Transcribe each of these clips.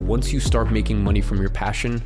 once you start making money from your passion,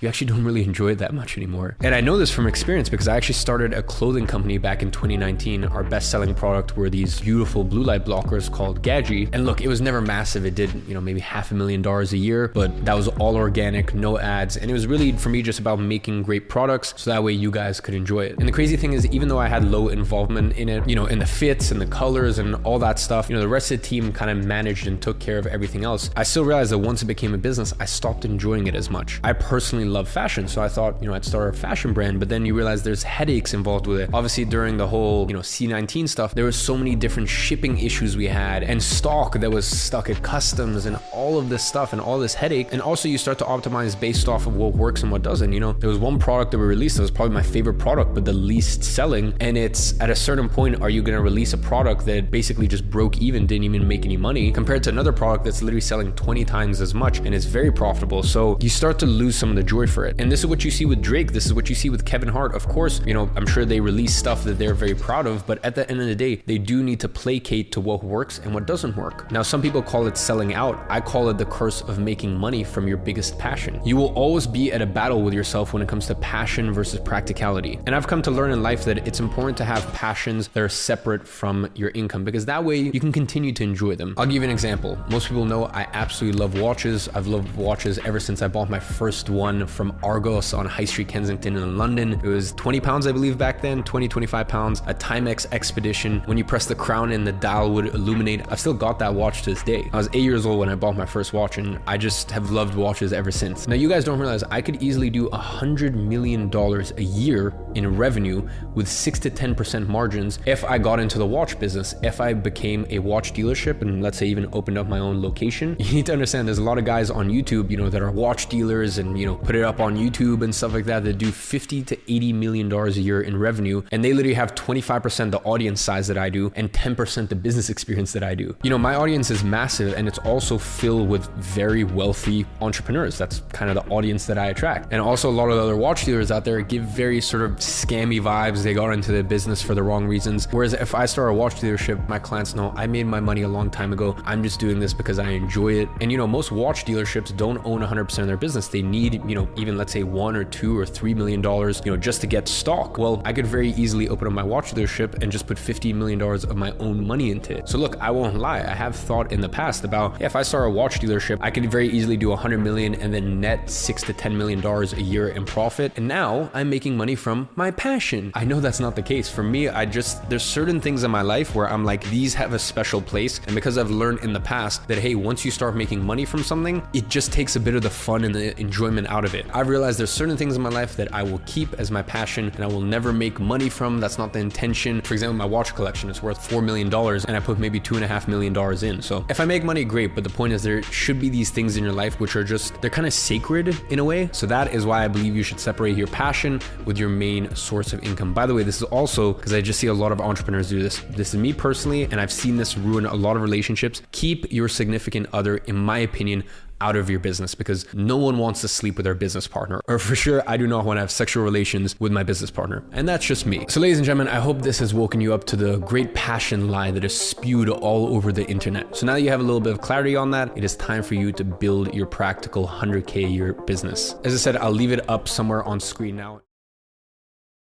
you actually don't really enjoy it that much anymore. And I know this from experience because I actually started a clothing company back in 2019. Our best-selling product were these beautiful blue light blockers called Gadget. And look, it was never massive. It did, maybe $500,000 a year, but that was all organic, no ads. And it was really, for me, just about making great products so that way you guys could enjoy it. And the crazy thing is, even though I had low involvement in it, in the fits and the colors and all that stuff, the rest of the team kind of managed and took care of everything else. I still realized that once it became a business, I stopped enjoying it as much. I personally love fashion, so I thought, I'd start a fashion brand, but then you realize there's headaches involved with it. Obviously, during the whole, C19 stuff, there was so many different shipping issues we had and stock that was stuck at customs and all of this stuff and all this headache. And also you start to optimize based off of what works and what doesn't. There was one product that we released that was probably my favorite product, but the least selling. And it's at a certain point, are you going to release a product that basically just broke even, didn't even make any money, compared to another product that's literally selling 20 times as much and is very profitable? So you start to lose some of the joy for it. And this is what you see with Drake. This is what you see with Kevin Hart. Of course, I'm sure they release stuff that they're very proud of, but at the end of the day, they do need to placate to what works and what doesn't work. Now, some people call it selling out. I call it the curse of making money from your biggest passion. You will always be at a battle with yourself when it comes to passion versus practicality. And I've come to learn in life that it's important to have passions that are separate from your income, because that way you can continue to enjoy them. I'll give you an example. Most people know I absolutely love watches. I've loved watches ever since I bought my first one from Argos on High Street, Kensington in London. It was 20 pounds, I believe, back then, 25 pounds, a Timex Expedition. When you press the crown and the dial would illuminate. I've still got that watch to this day. I was 8 years old when I bought my first watch, and I just have loved watches ever since. Now, you guys don't realize I could easily do $100 million a year in revenue with 6 to 10% margins if I got into the watch business. If I became a watch dealership and let's say even opened up my own location, you need to understand there's a lot of guys on YouTube, that are watch dealers and, put it up on YouTube and stuff like that do 50 to $80 million a year in revenue. And they literally have 25% the audience size that I do and 10% the business experience that I do. My audience is massive, and it's also filled with very wealthy entrepreneurs. That's kind of the audience that I attract. And also a lot of other watch dealers out there give very sort of scammy vibes. They got into the business for the wrong reasons. Whereas if I start a watch dealership, my clients know I made my money a long time ago. I'm just doing this because I enjoy it. And most watch dealerships don't own 100% of their business. They need, even let's say $1 or $2 or $3 million, just to get stock. Well, I could very easily open up my watch dealership and just put $15 million of my own money into it. So look, I won't lie. I have thought in the past about, if I start a watch dealership, I could very easily do 100 million and then net $6 to $10 million a year in profit. And now I'm making money from my passion. I know that's not the case. For me, there's certain things in my life where I'm like, these have a special place. And because I've learned in the past that, hey, once you start making money from something, it just takes a bit of the fun and the enjoyment out of it. I've realized there's certain things in my life that I will keep as my passion and I will never make money from. That's not the intention. For example, my watch collection is worth $4 million and I put maybe $2.5 million in. So if I make money, great. But the point is there should be these things in your life which are just, they're kind of sacred in a way. So that is why I believe you should separate your passion with your main source of income. By the way, this is also because I just see a lot of entrepreneurs do this. This is me personally, and I've seen this ruin a lot of relationships. Keep your significant other, in my opinion, out of your business, because no one wants to sleep with their business partner, or for sure I do not want to have sexual relations with my business partner, and that's just me. So ladies and gentlemen, I hope this has woken you up to the great passion lie that is spewed all over the internet. So now that you have a little bit of clarity on that, it is time for you to build your practical 100K a year business. As I said, I'll leave it up somewhere on screen now.